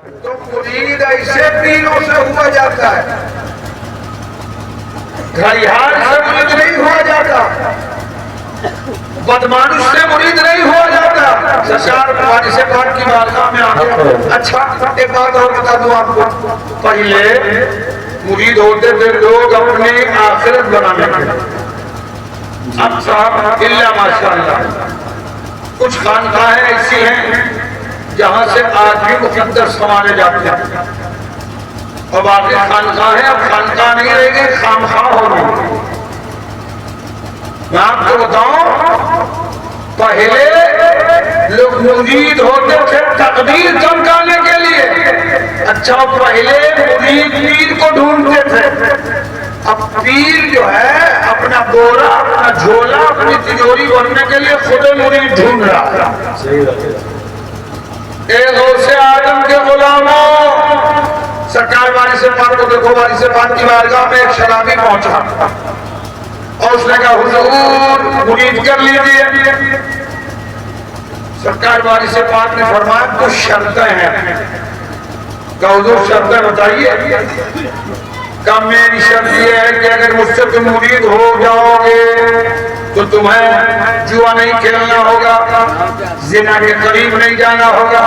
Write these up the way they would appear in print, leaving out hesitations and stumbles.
تو مرید ایسے پیروں سے ہوا جاتا ہے، گھڑیال سے مرید نہیں ہوا جاتا، بدمانش سے مرید نہیں ہوا جاتا۔ سرکار حادث پاک کی بارگاہ میں آگے اچھا ایک بات اور بتا دوں آپ کو، پہلے مرید ہوتے تھے لوگ اپنے آخرت بنانے کے، اب صاحب اللہ ماشاءاللہ کچھ خانقاہیں ایسی ہیں جہاں سے آدمی مقدس سنبھالے جاتے ہیں، اور باقی خانقاہیں اب خانقاہ نہیں رہے گی، خامخواہ ہو رہی ہیں۔ میں آپ کو بتاؤں، پہلے لوگ مرید ہوتے تھے تقدیر چمکانے کے لیے، اچھا پہلے مرید پیر کو ڈھونڈتے تھے، اب پیر جو ہے اپنا بورا اپنا جھولا اپنی تجوری بھرنے کے لیے خود مرید ڈھونڈ رہا ہے۔ اے غوث آدم کے غلاموں، سرکار وارث پاک کو دیکھو، وارث پاک کی بارگاہ میں ایک شرابی پہنچا اور اس نے کہا حضور مرید کر لیجیے۔ سرکار وارث پاک نے فرمایا کچھ شرطیں ہیں۔ کہا حضور شرطیں بتائیے۔ کہا میری شرط یہ ہے کہ اگر مجھ سے تم مرید ہو جاؤ گے تو تمہیں جوا نہیں کھیلنا ہوگا، زنا کے قریب نہیں جانا ہوگا،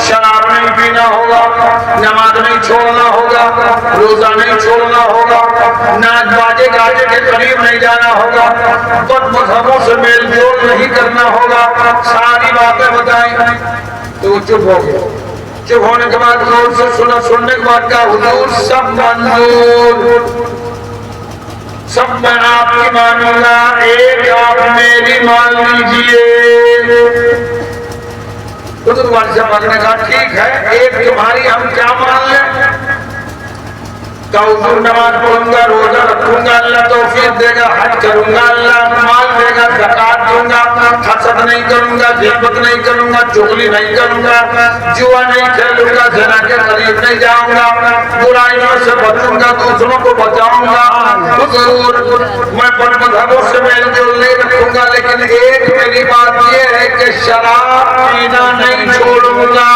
شراب نہیں پینا ہوگا، نماز نہیں چھوڑنا ہوگا، روزہ نہیں چھوڑنا ہوگا، ناچ باجے گاجے کے قریب نہیں جانا ہوگا، بد مذہبوں سے میل جول نہیں کرنا ہوگا، ساری باتیں بتائیں۔ تو وہ چپ ہو گئے۔ چپ ہونے کے بعد غور سے سنا، سننے کے بعد کہا حضور سب منظور، سب میں آپ کی مانوں گا، ایک آپ میری مان لیجئے۔ حضور والد صاحب نے کہا ٹھیک ہے، ایک تمہاری ہم کیا مان لیں؟ کہا حضور نماز پڑھوں گا، روزہ رکھوں گا، اللہ توفیق دے گا، حج کروں گا، اللہ مال دے گا، زکات دوں گا، حسد نہیں کروں گا، غیبت نہیں کروں گا، چغلی نہیں کروں گا، جوا نہیں کھیلوں گا، زنا کے قریب نہیں جاؤں گا، برائیوں سے بچوں گا، دوسروں کو بچاؤں گا۔ حضور میں بد مذہبوں سے میل جول نہیں رکھوں گا، لیکن ایک میری بات یہ ہے کہ شراب پینا نہیں چھوڑوں گا۔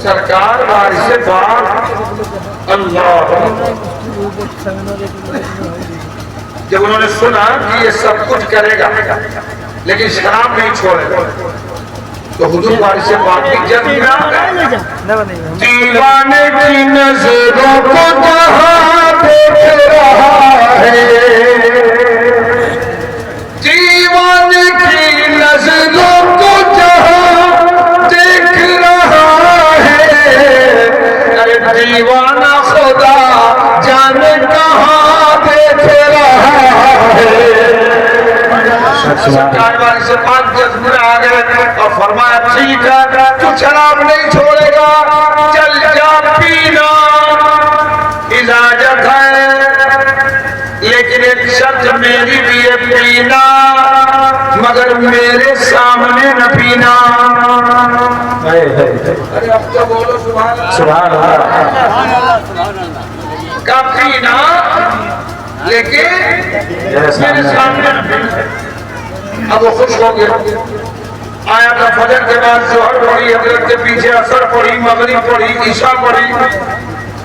سرکار وارث پاک اللہ، جب انہوں نے سنا کہ یہ سب کچھ کرے گا لیکن شراب نہیں چھوڑے گا تو حضور وارث پاک کی جلد میں آ گئے۔ دیوانے کی نظروں کو جہاں دیکھ رہا ہے، دیوانے کی نظروں کو جہاں دیکھ رہا ہے، دیوانہ خدا جانے کہاں دیکھ رہا ہے۔ سرکار وارث پاک جذب میں آ گئے اور فرمایا ٹھیک ہے تو شراب نہیں چھوڑے گا، چل جا پینا، اجازت ہے، لیکن ایک شرط میری بھی ہے، پینا مگر میرے سامنے نہ پینا۔ ارے اب تو بولو سبحان اللہ۔ کہا پینا لیکن میرے سامنے نہ پینا۔ اب وہ خوش ہو گیا، آیا تھا فجر کے بعد ظہر پڑھی، حضرت کے پیچھے عصر پڑھی، مغرب پڑھی، عشاء پڑھی،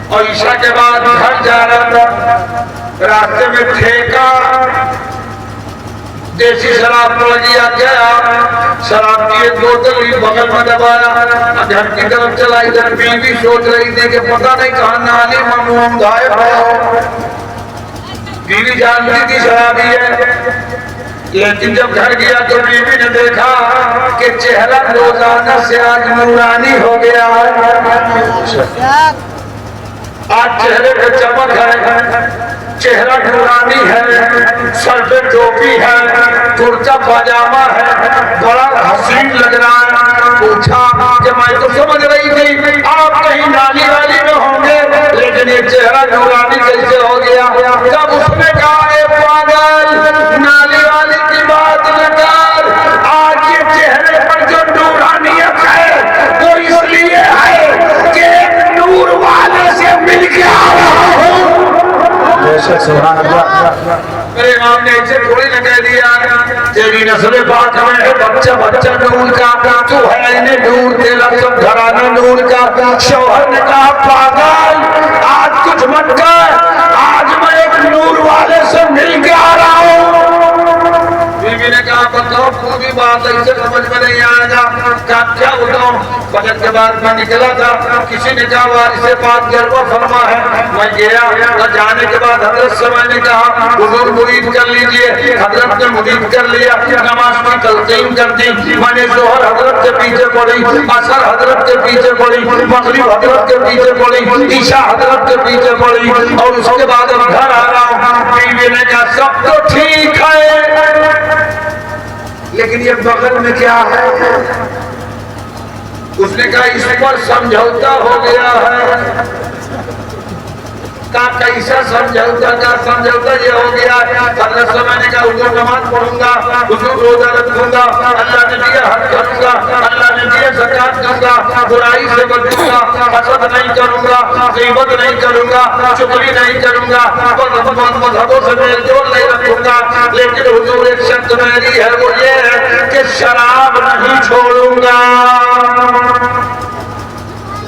اور عشاء کے بعد گھر جا رہا تھا، راستے میں ٹھیکا دیسی شراب پڑ گیا، گیا شراب کی ایک بوتل ہی بغل میں دبایا، گھر کی طرف چلا، ادھر بیوی سوچ رہی تھی کہ پتہ نہیں کہاں نالی ممنوع غائب ہو۔ بیوی جانتی تھی شرابی ہے، لیکن جب گھر گیا تو بیوی نے دیکھا کہ چہرہ روزانہ سے آج نورانی ہو گیا، آج چہرے پہ چمک ہے، چہرہ نورانی ہے، سر پہ ٹوپی ہے، کرتا پاجامہ ہے، بڑا حسین لگ رہا ہے۔ پوچھا کہ میں تو سمجھ رہی تھی آپ کہیں نالی والی میں ہوں گے، لیکن یہ چہرہ نورانی کیسے ہو گیا؟ جب اس نے کہا اے پاگل، نالی والی کی بات نہ کر، آج یہ چہرے پر جو نورانیت ہے وہ اس لیے ہے کہ ایک نور والے سے مل کے آ رہا ہوں۔ سبحان اللہ. میرے امام نے اسے تھوڑی نہ کہہ دیا تیری نسل پاک میں ہے بچہ بچہ نور کا، تو ہے انہیں نور، تیرا سب گھرانہ نور کا. شوہر نے کہا پاگل آج کچھ مت کر، آج میں ایک نور والے سے مل کے آ رہا ہوں. بیوی نے کہا بتاؤ پوری بات ہے، اسے سمجھ میں نہیں آئے گا. کہا کیا بتاؤں؟ فجر کے بعد میں نکلا تھا، کسی نے کہا وارث پاک جلوہ فرما ہے. میں گیا، جانے کے بعد حضرت سے میں نے کہا حضور مرید کر لیجئے. حضرت نے مرید کر لیا، نماز کی تلقین کر دی. میں نے ظہر حضرت کے پیچھے پڑھی، عصر حضرت کے پیچھے پڑھی، مغرب حضرت کے پیچھے پڑھی، عشاء حضرت کے پیچھے پڑھی، اور اس کے بعد اب گھر آ رہا ہوں. بیوی نے کہا سب تو ٹھیک ہے لیکن یہ بغل میں کیا ہے؟ اس نے کہا اس پر سمجھوتا ہو گیا ہے. کہا کیسا سمجھوتا؟ کہا سمجھوتا یہ ہو گیا ہے. حضرت سے میں نے کہا حضور نماز پڑھوں گا، حضور روزہ رکھوں گا، اللہ نے دیا حج کروں گا، اللہ نے دیا زکات دوں گا، برائی سے بچوں گا، حسد نہیں کروں گا، غیبت نہیں کروں گا، چغلی نہیں کروں گا، مذہبوں سے میل جول نہیں رکھوں گا. لیکن حضور ایک شرط میری ہے، وہ یہ ہے کہ شراب نہیں چھوڑوں گا.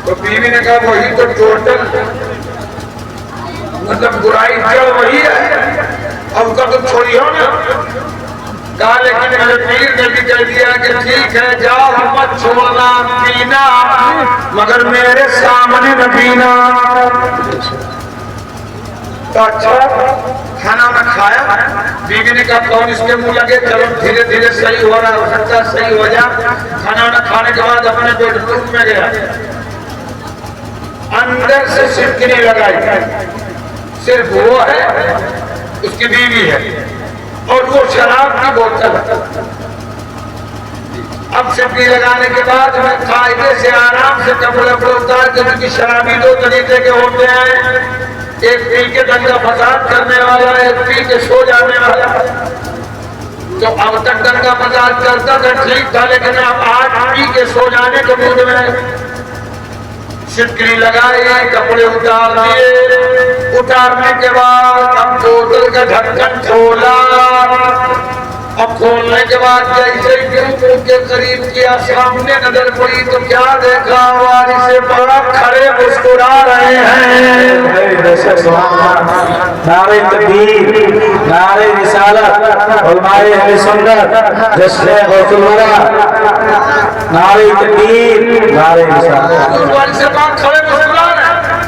تو بیوی نے کہا وہی تو ٹوٹل مطلب برائی جڑ وہی ہے، اب کا تو چھوڑی ہو نا. کہا لیکن میرے پیر نے بھی کہہ دیا کہ ٹھیک ہے جاؤ مت چھوڑنا پینا مگر میرے سامنے نہ پینا. تو اچھا کھانا میں کھایا. بیوی نے کہا کون اس کے منہ لگے، چلو دھیرے دھیرے صحیح ہو رہا ہو سکتا ہے صحیح ہو جا. کھانا میں کھانے کے بعد اپنے بیڈ روم میں گیا، اندر سے سٹکنی لگائی. صرف وہ ہے، اس کی بیوی ہے، اور وہ شراب کی بوتل. اب سٹکنی لگانے کے بعد میں قاعدے سے آرام سے کپڑے اتار کے، کیونکہ شرابی دو طریقے کے ہوتے ہیں، ایک پی کے دنگا فساد کرنے والا، ایک پی کے سو جانے والا. تو اب تک دنگا فساد کرتا تھا ٹھیک تھا، لیکن اب آج پی کے سو جانے کے موڈ میں. سٹکنی لگائی، کپڑے اتار دیے. اتارنے کے بعد اب بوتل کا ڈھکن کھولا. اب کھولنے کے بعد جیسے ہی منہ کے قریب کیا، سامنے نظر پڑی تو کیا دیکھا؟ وارث پاک کھڑے مسکرا رہے ہیں. نعرہ تکبیر، نعرہ رسالت، علماء اہل سنت، جشن غوث الورا، نعرہ تکبیر، نعرہ رسالت. وارث پاک کھڑے مسکرا رہے ہیں.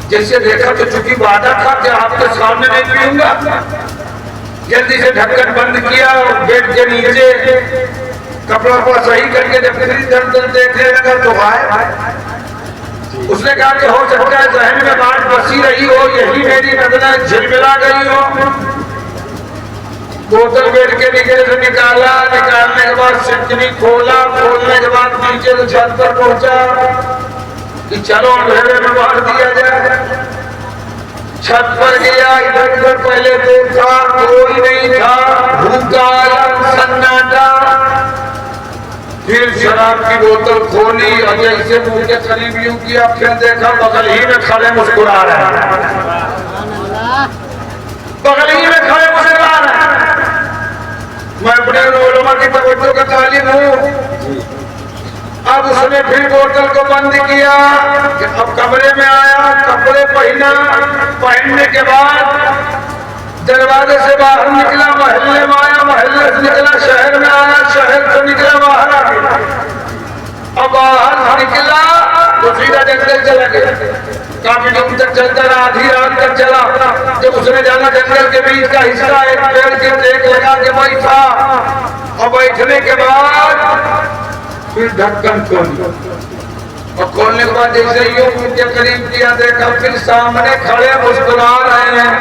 جیسے دیکھا تو چونکہ وعدہ تھا کہ آپ کے سامنے نہیں پیوں گا، جلدی سے ڈھکن بند کیا اور بیڈ کے نیچے کپڑا کو صحیح کر کے جب پھر در دیکھنے لگا تو غائب. اس نے کہا کہ ہو سکتا ہے ذہن میں بات بسی رہی ہو، یہی میری نظریں جھلملا گئی ہو. بوتل بیڈ کے نیچے سے نکالا، نکالنے کے بعد سٹکنی کھولا، کھولنے کے بعد نیچے سے چھت پر پہنچا کہ چلو اندھیرے میں مار دیا جائے. چھت پر گیا، ادھر ادھر پہلے دیکھا کوئی نہیں تھا، بھوکا سناٹا. پھر شراب کی بوتل کھولی اور جیسے منہ کے قریب یوں کیا، پھر دیکھا بغل ہی میں کھڑے مسکرا رہے ہیں. بغل ہی میں کھڑے مسکرا رہے ہیں. میں اپنے علماء کی توجہ کا طالب ہوں. اب اس نے پھر بوتل کو بند کیا، اب کمرے میں آیا، کپڑے پہنا. پہننے کے بعد دروازے سے باہر نکلا، محلے میں آیا، محلے سے نکلا شہر میں آیا، شہر سے نکلا باہر آ گیا. اب باہر نکلا تو سیدھا جنگل چلا گیا. کافی دور تک چلتا رہا، آدھی رات تک چلا. جب اس نے جانا جنگل کے بیچ کا حصہ ایک پیڑ کے ٹیک لگا کے بیٹھا، اور بیٹھنے کے بعد پھر ڈھکن کھول اور کھولنے کے بعد جیسے یوں منہ کے قریب کیا، دیکھا پھر سامنے کھڑے مسکرا رہے ہیں.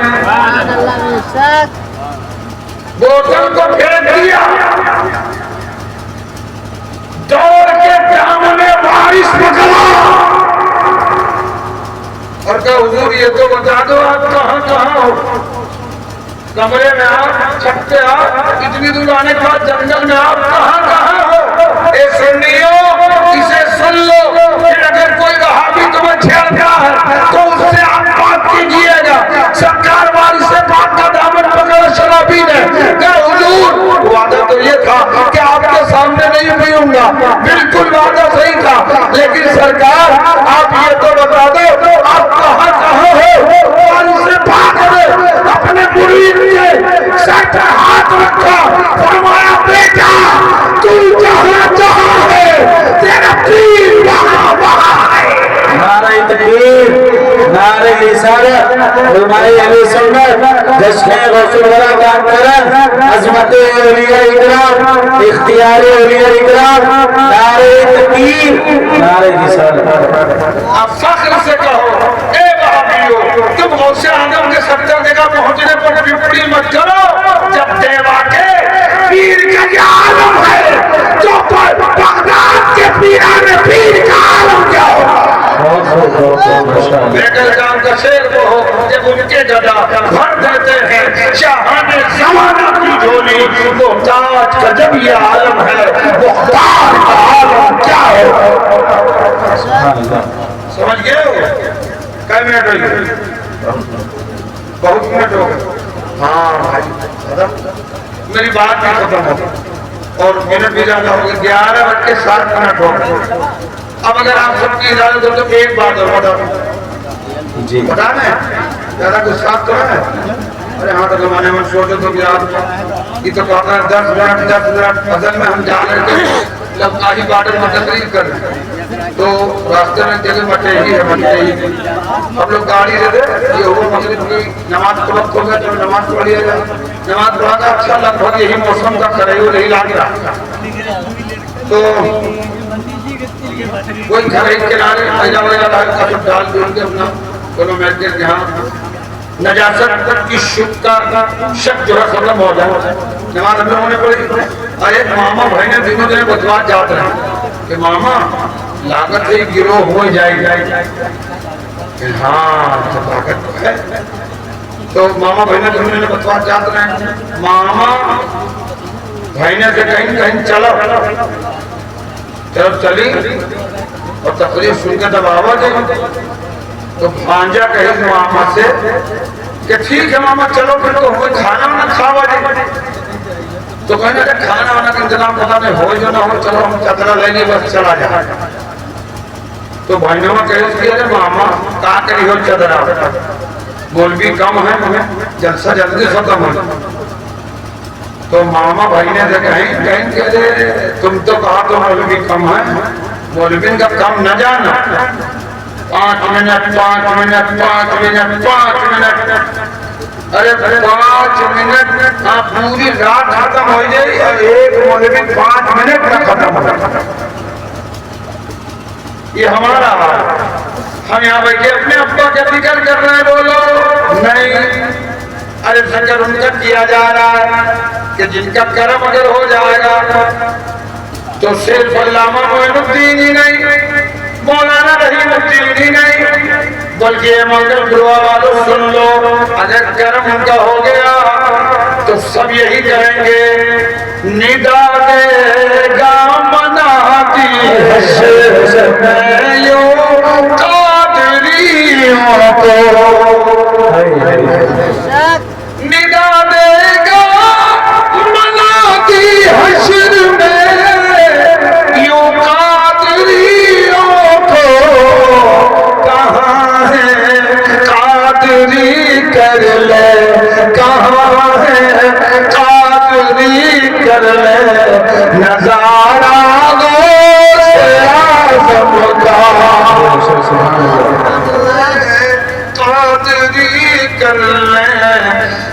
بوتل کو پھینک دیا، دوڑ کے دامنے وارث پکڑا اور کہا حضور یہ تو بتا دو آپ کہاں کہاں ہو. کمرے میں آپ، چھت پہ آپ، اتنی دور آنے کے بعد جنگل میں آپ کہاں کہاں ہو. اے سنیو اسے سن لو، پھر اگر کوئی وہابی تمہیں چھیڑتا ہے تو اس سے آپ بات کیجئے گا. سرکار وارث پاک کا دامن پکڑا شرابی نے کہ حضور وعدہ تو یہ تھا کہ آپ کے سامنے نہیں پیوں گا، بالکل وعدہ صحیح تھا، لیکن سرکار آپ یہ تو بتا دو آپ کہاں کہاں ہو؟ وارث پاک نے اپنے مرید کے سر پر ہاتھ رکھا، فرمایا بیٹا تو جہاں جہاں ہے تیرا پیر وہاں وہاں ہے۔ نعرہ تکبیر، نعرہ رسالت، علماء اہل سنت، جشن غوث الورا کا کرن، عظمت اولیاء اکرام، اختیار اولیاء اکرام، نعرہ تکبیر، نعرہ رسالت۔ آپ فخر سے کہو اے وہابیو تم غوث اعظم کے 70 جگہ پہنچنے پر ڈپٹی مت کرو، جب دیوا کے پیر کا یہ عالم ہے تو بغداد کے پیران پیر کا عالم کیا ہوگا؟ بیگل جان کا شیر وہ ہو جب ان کے گدا بھر دیتے ہیں شاہان زمانہ کی جھولی، وہ تاج کا جب یہ عالم ہے مختار کا عالم کیا ہوگا؟ سمجھ گئے ہو؟ کئی منٹ ہوئی؟ بہت منٹ ہو گئے؟ ہاں بھائی میری بات بھی ختم ہو اور منٹ بھی زیادہ ہو گئے، 11:07 ہو گئے۔ اب اگر آپ سب کی اجازت ہو تو ایک بات اور بتا جی بتا رہے ہیں زیادہ کچھ ساتھ تو ہے؟ ارے ہاں تو زمانے میں سوچو تو یاد یہ تو کہتا ہے 10 منٹ اصل میں ہم جا رہے تھے لبناہی بارڈر میں تقریر کر رہے ہیں تو راستے میں جگہ مٹے ہی ہم لوگ گاڑی دے دے یہ ہوا مغرب کی نماز کا وقت ہو گیا تو نماز پڑھ لیا جائے، نماز پڑھا تھا اچھا لگ بھگ یہی موسم کا کریو نہیں لگ رہا تو وہی گھر ایک کنارے پہلا وغیرہ کا سب ڈال دوں کے اپنا دونوں میچ کے جہاں نجاست کی شک کا شک جو ہے ختم ہو جائے نماز ہمیں ہونے پڑی۔ ارے ماما بھائی نے دنوں دن بتوات جاتے ہیں کہ ماما لاگت ہی گروہ ہو جائے کہ ہاں طاقت تو ہے تو ماما بھائی نے دنوں دن بتوات جاتے ہیں ماما بھائی نے سے کہیں چلا جب چلی اور تقریر سن کے تب آواز آئی تو بھانجا کہی ماما سے کہ ٹھیک ہے ماما چلو پھر تو کوئی کھانا نہ کھاوا جائے تو کہنے کہ کھانا وانا کا انتظام پتا نہیں ہو جو نہ ہو چلو ہم چدرہ لیں گے بس چلا جائے تو بھائیوں میں کہے کہ ارے ماما کہا کری ہو چدرہ مولوی کم ہے جلسہ جلدی ختم ہو تو ماما بھائی نے کہیں کہ تم تو کہا تو مولوی کم ہے مولوی کا کم نہ جانا 5 منٹ ارے 5 منٹ آپ پوری رات ختم ہو جائے اور ایک مولوی 5 منٹ میں ختم ہو جائے یہ ہمارا حال ہم یہاں بیٹھے اپنے ابا کا ذکر کر رہے ہیں بولو نہیں ارے ذکر ان کا کیا جا رہا ہے کہ جن کا کرم اگر ہو جائے گا تو صرف علامہ معین الدین ہی نہیں مولانا رحیم الدین ہی نہیں بلکہ یہ منگل گروہ والوں سن لو اگر کرم ان کا ہو گیا تو سب یہی کہیں گے ندا دے گا منادی حشر میں یوں قادریوں کو ندا دے گا منادی حشر میں یوں قادریوں کو کہاں ہے قادری کر لے کہاں ہے قادری کر لے نظارہ غوث اعظم کا قادری کر لے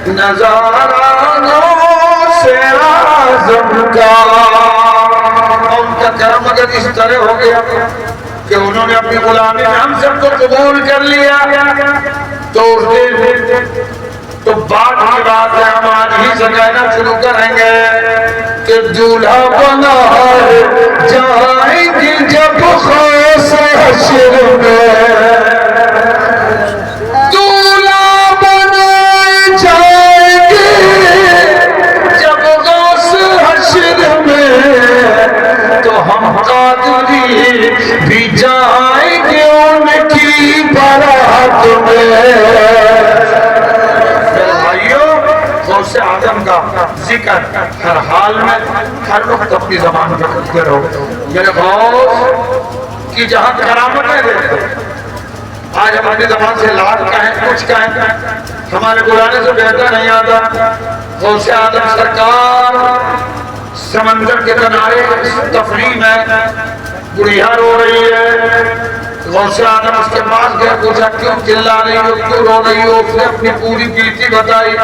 نظارہ غوث اعظم کا ان کا کرم اگر اس طرح ہو گیا کہ انہوں نے اپنی غلامی میں ہم سب کو قبول کر لیا تو اس دن تو بات کی بات ہے ہم آج ہی سے کہنا شروع کریں گے کہ دولہا بنا جائیں گے جب خاص حشر میں دولہا بنا جائیں گے جب خاص حشر میں تو ہم قادری بھی جائیں گے ان کی بارات میں غوث آدم کا ذکر ہر حال میں ہر وقت اپنی زبان پر کرتے رہو. میرے غوث کی جہاں کرامتیں دیتے آج ہم اپنی زبان سے لاکھ کہیں کچھ کہیں ہمارے بلانے سے بہتر نہیں آتا. غوث آدم سرکار سمندر کے کنارے تفریح میں بڑھیا رو رہی ہے. غوث آدم اس کے پاس گیا, پوچھا کیوں چلا رہی ہو, کیوں رو رہی ہو. اس نے اپنی پوری بیتی بتائی.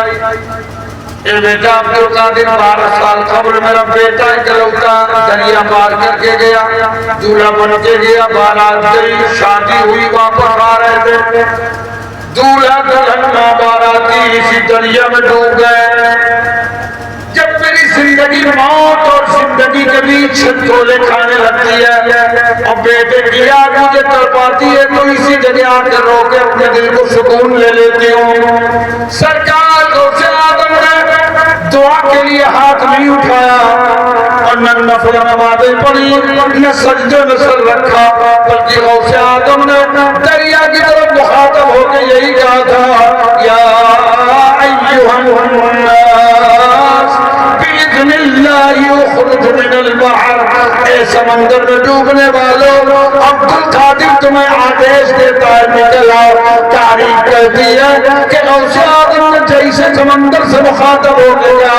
اے بیٹا عبد القادر 12 سال قبل میرا بیٹا اکلوتا دریا پار کر کے گیا, دولہا بن کے گیا, بارات گئی, شادی ہوئی, واپس آ رہے تھے. دولہا دلہن باراتی اسی دریا میں ڈوب گئے. جب میری زندگی موت اور زندگی کے بیچ چھتولے کھانے لگتی ہے اور بیٹے کی یاد مجھے تڑپاتی ہے تو اسی جگہ آ کے رو کے اپنے دل کو سکون لے لیتی ہوں. سرکار غوث آدم نے دعا کے لیے ہاتھ نہیں اٹھایا اور نہ نفل نمازیں پڑھی نہ سجدے میں سر رکھا, بلکہ غوث آدم نے دریا کی طرف مخاطب ہو کے یہی کہا تھا, یا ایھا الناس بإذن اللہ یخرج من البحر. اے سمندر میں ڈوبنے والوں, عبد القادر تمہیں آدیش دیتا ہے نکل آؤ. تاریخ کہتی ہے کہ غوث آدم نے جیسے سمندر سے مخاطب ہو گیا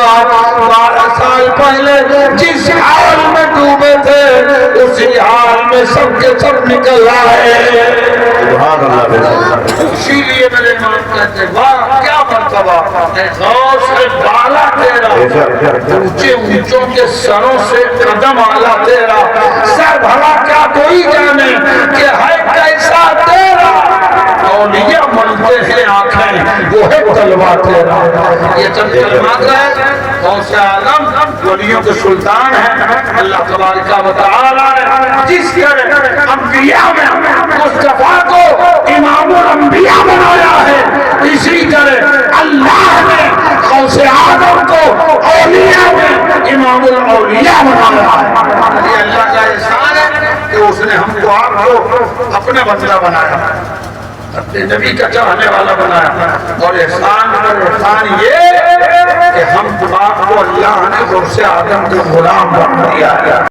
12 سال پہلے جس حال میں ڈوبے تھے اسی حال میں سب کے سب نکل آئے. اسی لیے میرے امام کہتے ہیں واہ کیا مرتبہ ہے غوث بالا تیرا, اونچے اونچوں کے سروں سے قدم آلا تیرا, سر بھلا کیا کوئی جانے کہ ہے کیسا تیرا. اولیاء ملتے ہیں آنکھیں وہ ہے طلبہ تیرا. یہ جب کلمات ہے غوث آدم ولیوں کے سلطان ہیں. اللہ تبارک و تعالی نے جس طرح انبیاء میں مصطفیٰ کو امام الانبیاء بنایا ہے, اسی طرح اللہ نے غوث آدم کو اولیاء میں امام الاولیاء بنایا ہے. یہ اللہ کا احسان ہے کہ اس نے ہم کو آپ کو اپنا بندہ بنایا, اپنے نبی کا چاہنے والا بنایا. اور احسان پر احسان یہ کہ ہم آپ کو اللہ نے غوث آدم کے غلام بنا دیا ہے.